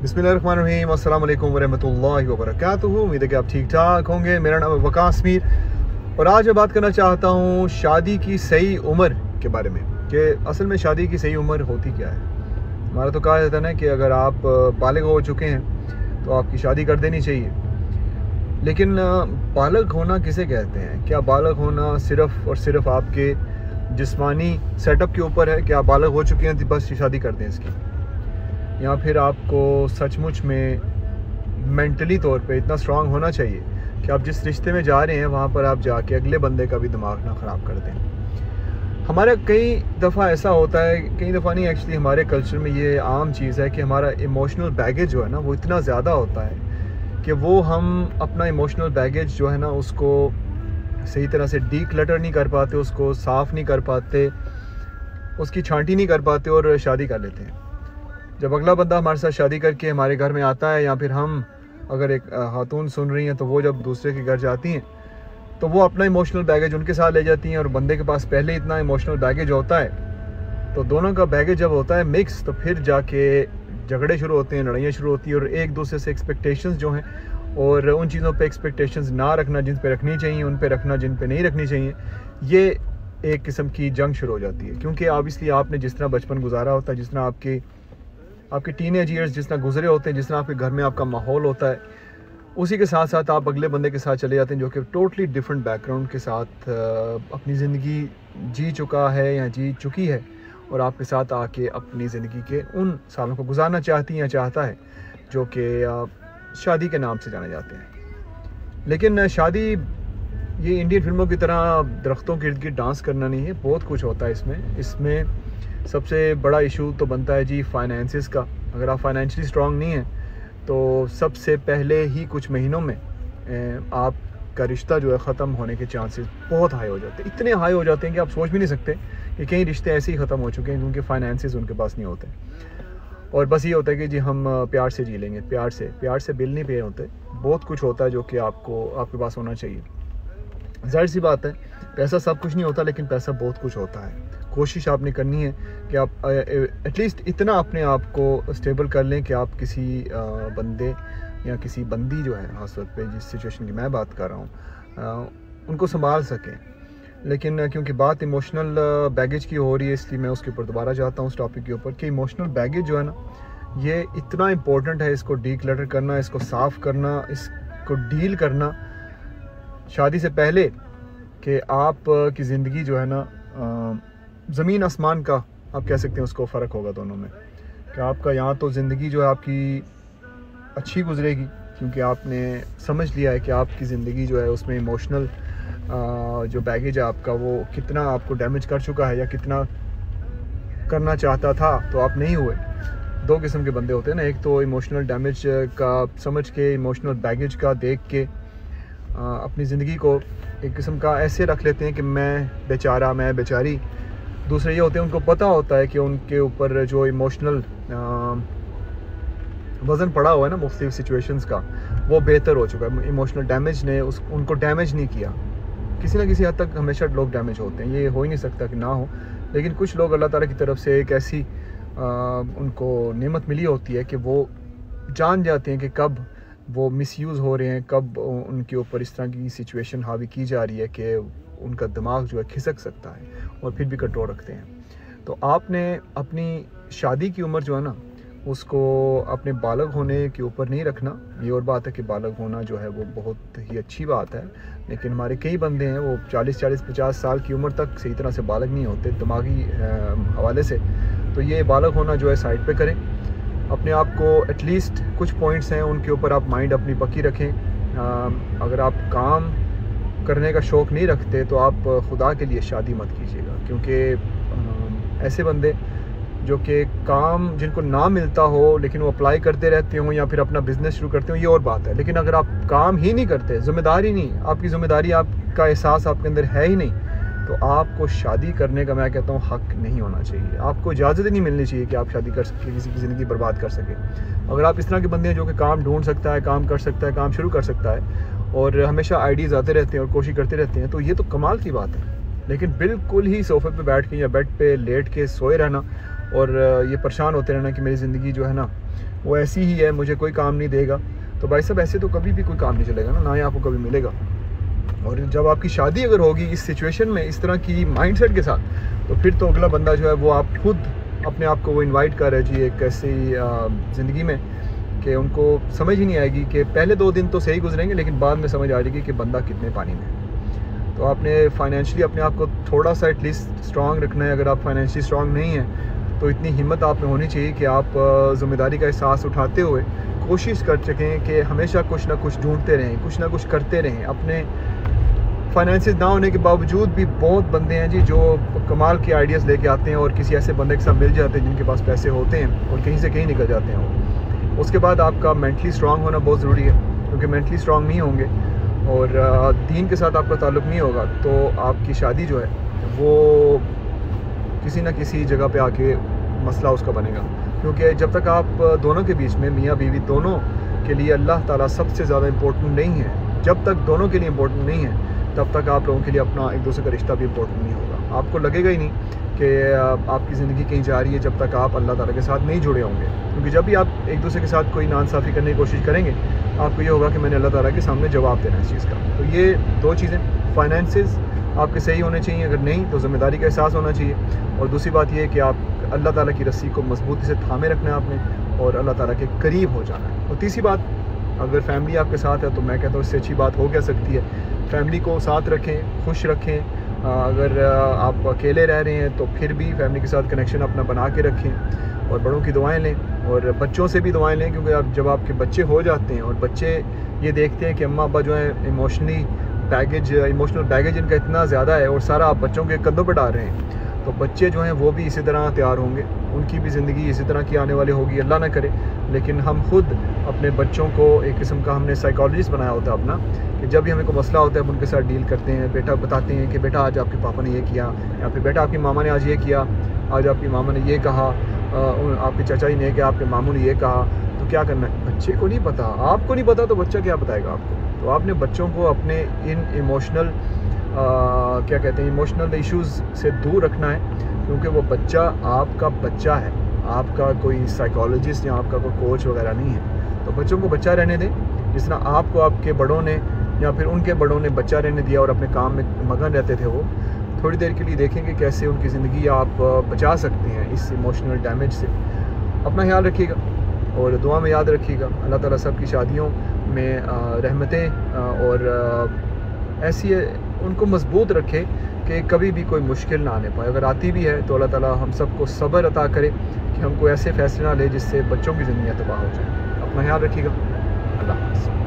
बिस्मिल्लाहिर्रहमानिर्रहीम, अस्सलाम वालेकुम वरहमतुल्लाहि वबरकातुहू। उम्मीद है कि आप ठीक ठाक होंगे। मेरा नाम है वकास मीर और आज मैं बात करना चाहता हूँ शादी की सही उम्र के बारे में कि असल में शादी की सही उम्र होती क्या है। हमारा तो कहा जाता है ना कि अगर आप बालिग हो चुके हैं तो आपकी शादी कर देनी चाहिए, लेकिन बालिग होना किसे कहते हैं? क्या बालिग होना सिर्फ़ और सिर्फ आपके जिस्मानी सेटअप के ऊपर है कि आप बालिग हो चुके हैं तो बस शादी कर दें इसकी, या फिर आपको सचमुच में मेंटली तौर पे इतना स्ट्रांग होना चाहिए कि आप जिस रिश्ते में जा रहे हैं वहाँ पर आप जाके अगले बंदे का भी दिमाग ना ख़राब कर दें। हमारा कई दफ़ा ऐसा होता है, कई दफ़ा नहीं एक्चुअली हमारे कल्चर में ये आम चीज़ है कि हमारा इमोशनल बैगेज जो है ना वो इतना ज़्यादा होता है कि वो हम अपना इमोशनल बैगेज जो है ना उसको सही तरह से डीक्लटर नहीं कर पाते, उसको साफ़ नहीं कर पाते, उसकी छांटी नहीं कर पाते और शादी कर लेते हैं। जब अगला बंदा हमारे साथ शादी करके हमारे घर में आता है, या फिर हम अगर एक खातून सुन रही हैं तो वो जब दूसरे के घर जाती हैं तो वो अपना इमोशनल बैगेज उनके साथ ले जाती हैं, और बंदे के पास पहले इतना इमोशनल बैगेज होता है तो दोनों का बैगेज जब होता है मिक्स तो फिर जाके झगड़े शुरू होते हैं, लड़ाइयाँ शुरू होती हैं, और एक दूसरे से एक्सपेक्टेशंस जो हैं और उन चीज़ों पे एक्सपेक्टेशंस ना रखना जिन पे रखनी चाहिए, उन पे रखना जिन पे नहीं रखनी चाहिए, ये एक किस्म की जंग शुरू हो जाती है। क्योंकि ऑब्वियसली आपने जिस तरह बचपन गुजारा होता है, जिस तरह आपके टीनेज ईयर्स जिस तरह गुजरे होते हैं, जिस तरह आपके घर में आपका माहौल होता है, उसी के साथ साथ आप अगले बंदे के साथ चले जाते हैं जो कि टोटली डिफरेंट बैकग्राउंड के साथ अपनी ज़िंदगी जी चुका है या जी चुकी है, और आपके साथ आके अपनी ज़िंदगी के उन सालों को गुजारना चाहती हैं या चाहता है जो कि शादी के नाम से जाने जाते हैं। लेकिन शादी ये इंडियन फिल्मों की तरह दरख्तों के इर्द गिर्द डांस करना नहीं है, बहुत कुछ होता है इसमें सबसे बड़ा इशू तो बनता है जी फाइनेंसिस का। अगर आप फाइनेंशियली स्ट्रांग नहीं हैं तो सबसे पहले ही कुछ महीनों में आपका रिश्ता जो है ख़त्म होने के चांसेस बहुत हाई हो जाते हैं, इतने हाई हो जाते हैं कि आप सोच भी नहीं सकते कि कई रिश्ते ऐसे ही ख़त्म हो चुके हैं क्योंकि फाइनेंसिस उनके पास नहीं होते, और बस ये होता है कि जी हम प्यार से जी लेंगे। प्यार से बिल नहीं पे होते, बहुत कुछ होता है जो कि आपके पास होना चाहिए। जाहिर सी बात है पैसा सब कुछ नहीं होता, लेकिन पैसा बहुत कुछ होता है। कोशिश आपने करनी है कि आप एटलीस्ट इतना अपने आप को स्टेबल कर लें कि आप किसी बंदे या किसी बंदी जो है खास तौर पे जिस सिचुएशन की मैं बात कर रहा हूँ उनको संभाल सकें। लेकिन क्योंकि बात इमोशनल बैगेज की हो रही है इसलिए मैं उसके ऊपर दोबारा जाता हूँ उस टॉपिक के ऊपर कि इमोशनल बैगेज जो है ना ये इतना इम्पोर्टेंट है, इसको डीक्लटर करना, इसको साफ़ करना, इसको डील करना शादी से पहले कि आप की ज़िंदगी जो है ना ज़मीन आसमान का आप कह सकते हैं उसको फ़र्क होगा दोनों में। कि आपका यहाँ तो ज़िंदगी जो है आपकी अच्छी गुजरेगी क्योंकि आपने समझ लिया है कि आपकी ज़िंदगी जो है उसमें इमोशनल जो बैगेज है आपका वो कितना आपको डैमेज कर चुका है या कितना करना चाहता था तो आप नहीं हुए। दो किस्म के बंदे होते हैं ना, एक तो इमोशनल डैमेज का समझ के, इमोशनल बैगेज का देख के अपनी ज़िंदगी को एक किस्म का ऐसे रख लेते हैं कि मैं बेचारा, मैं बेचारी। दूसरे ये होते हैं उनको पता होता है कि उनके ऊपर जो इमोशनल वज़न पड़ा हुआ है ना मुख्तलिफ सिचुएशंस का वो बेहतर हो चुका है। इमोशनल डैमेज ने उनको डैमेज नहीं किया। किसी ना किसी हद तक हमेशा लोग डैमेज होते हैं, ये हो ही नहीं सकता कि ना हो, लेकिन कुछ लोग अल्लाह ताला की तरफ से एक ऐसी उनको नेमत मिली होती है कि वो जान जाते हैं कि कब वो मिसयूज़ हो रहे हैं, कब उनके ऊपर इस तरह की सिचुएशन हावी की जा रही है कि उनका दिमाग जो है खिसक सकता है और फिर भी कंट्रोल रखते हैं। तो आपने अपनी शादी की उम्र जो है ना उसको अपने बालग होने के ऊपर नहीं रखना। ये और बात है कि बालग होना जो है वो बहुत ही अच्छी बात है, लेकिन हमारे कई बंदे हैं वो 40-50 साल की उम्र तक सही तरह से बालग नहीं होते दिमागी हवाले से। तो ये बालग होना जो है साइड पे करें। अपने आप को एटलीस्ट कुछ पॉइंट्स हैं उनके ऊपर आप माइंड अपनी पक्की रखें। अगर आप काम करने का शौक़ नहीं रखते तो आप खुदा के लिए शादी मत कीजिएगा, क्योंकि ऐसे बंदे जो कि काम जिनको ना मिलता हो लेकिन वो अप्लाई करते रहते हों या फिर अपना बिज़नेस शुरू करते हो ये और बात है, लेकिन अगर आप काम ही नहीं करते, ज़िम्मेदारी नहीं, आपकी ज़िम्मेदारी आपका एहसास आपके अंदर है ही नहीं, तो आपको शादी करने का मैं कहता हूँ हक़ नहीं होना चाहिए। आपको इजाज़त ही नहीं मिलनी चाहिए कि आप शादी कर सकें, किसी की ज़िंदगी बर्बाद कर सकें। अगर आप इस तरह के बंदे हैं जो कि काम ढूंढ सकता है, काम कर सकता है, काम शुरू कर सकता है और हमेशा आइडियाज़ आते रहते हैं और कोशिश करते रहते हैं, तो ये तो कमाल की बात है। लेकिन बिल्कुल ही सोफ़े पे बैठ के या बेड पे लेट के सोए रहना और ये परेशान होते रहना कि मेरी ज़िंदगी जो है ना वो ऐसी ही है, मुझे कोई काम नहीं देगा, तो भाई साहब ऐसे तो कभी भी कोई काम नहीं चलेगा ना ही आपको कभी मिलेगा। और जब आपकी शादी अगर होगी इस सिचुएशन में, इस तरह की माइंडसेट के साथ, तो फिर तो अगला बंदा जो है वो आप खुद अपने आप को वो इनवाइट कर रहे जी एक ऐसी ज़िंदगी में कि उनको समझ ही नहीं आएगी कि पहले 2 दिन तो सही गुजरेंगे, लेकिन बाद में समझ आ जाएगी कि बंदा कितने पानी में है। तो आपने फाइनेंशियली अपने आप को थोड़ा सा एटलीस्ट स्ट्रांग रखना है। अगर आप फाइनेंशियली स्ट्रांग नहीं हैं तो इतनी हिम्मत आप में होनी चाहिए कि आप ज़िम्मेदारी का एहसास उठाते हुए कोशिश कर सकें कि हमेशा कुछ ना कुछ ढूंढते रहें, कुछ ना कुछ करते रहें। अपने फाइनेंसेस ना होने के बावजूद भी बहुत बंदे हैं जी जो कमाल के आइडियाज़ लेके आते हैं और किसी ऐसे बंदे के साथ मिल जाते हैं जिनके पास पैसे होते हैं और कहीं से कहीं निकल जाते हैं। उसके बाद आपका मेंटली स्ट्रांग होना बहुत ज़रूरी है, क्योंकि मेंटली स्ट्रांग नहीं होंगे और दीन के साथ आपका ताल्लुक़ नहीं होगा तो आपकी शादी जो है वो किसी न किसी जगह पे आके मसला उसका बनेगा। क्योंकि जब तक आप दोनों के बीच में, मियाँ बीवी दोनों के लिए अल्लाह ताला सबसे ज़्यादा इम्पोर्टेंट नहीं है, जब तक दोनों के लिए इम्पोर्टेंट नहीं है तब तक आप लोगों के लिए अपना एक दूसरे का रिश्ता भी इम्पोर्टेंट नहीं होगा। आपको लगेगा ही नहीं कि आपकी ज़िंदगी कहीं जा रही है जब तक आप अल्लाह ताला के साथ नहीं जुड़े होंगे। क्योंकि जब भी आप एक दूसरे के साथ कोई नाइंसाफ़ी करने की कोशिश करेंगे, आपको ये होगा कि मैंने अल्लाह ताला के सामने जवाब देना है इस चीज़ का। तो ये 2 चीज़ें, फाइनेंसेस आपके सही होने चाहिए, अगर नहीं तो ज़िम्मेदारी का एहसास होना चाहिए, और दूसरी बात ये है कि आप अल्लाह ताला की रस्सी को मजबूती से थामे रखना है आपने और अल्लाह ताला के करीब हो जाना है। और तीसरी बात, अगर फैमिली आपके साथ है तो मैं कहता हूँ इससे अच्छी बात हो क्या सकती है। फैमिली को साथ रखें, खुश रखें। अगर आप अकेले रह रहे हैं तो फिर भी फैमिली के साथ कनेक्शन अपना बना के रखें और बड़ों की दुआएं लें और बच्चों से भी दुआएं लें। क्योंकि आप जब आपके बच्चे हो जाते हैं और बच्चे ये देखते हैं कि अम्मा अब्बा जो है इमोशनल बैगेज इनका इतना ज़्यादा है और सारा आप बच्चों के कंधों पर डाल रहे हैं, तो बच्चे जो हैं वो भी इसी तरह तैयार होंगे, उनकी भी ज़िंदगी इसी तरह की आने वाली होगी, अल्लाह ना करे। लेकिन हम खुद अपने बच्चों को एक किस्म का हमने साइकोलॉजिस्ट बनाया होता है अपना, कि जब भी हमें कोई मसला होता है हम उनके साथ डील करते हैं। बेटा बताते हैं कि बेटा आज आपके पापा ने ये किया, या फिर बेटा आपकी मामा ने आज ये किया, आज आपकी मामा ने ये कहा, आपके चाचा जी ने कि आपके मामू ने ये कहा, तो क्या करना है? बच्चे को नहीं पता, आपको नहीं पता तो बच्चा क्या बताएगा आपको। तो आपने बच्चों को अपने इन इमोशनल इमोशनल इश्यूज़ से दूर रखना है, क्योंकि वो बच्चा आपका बच्चा है, आपका कोई साइकोलॉजिस्ट या आपका कोई कोच वगैरह नहीं है। तो बच्चों को बच्चा रहने दें, जिस तरह आपको आपके बड़ों ने या फिर उनके बड़ों ने बच्चा रहने दिया और अपने काम में मगन रहते थे। वो थोड़ी देर के लिए देखेंगे कैसे उनकी ज़िंदगी आप बचा सकते हैं इस इमोशनल डैमेज से। अपना ख्याल रखिएगा और दुआ में याद रखिएगा, अल्लाह ताला सबकी शादियों में रहमतें और ऐसी उनको मजबूत रखे कि कभी भी कोई मुश्किल ना आने पाए। अगर आती भी है तो अल्लाह ताला हम सबको सब्र अता करे कि हमको ऐसे फैसले ना ले जिससे बच्चों की ज़िंदगी तबाह हो जाए। अपना ख्याल रखिएगा। अल्लाह हाफ़िज़।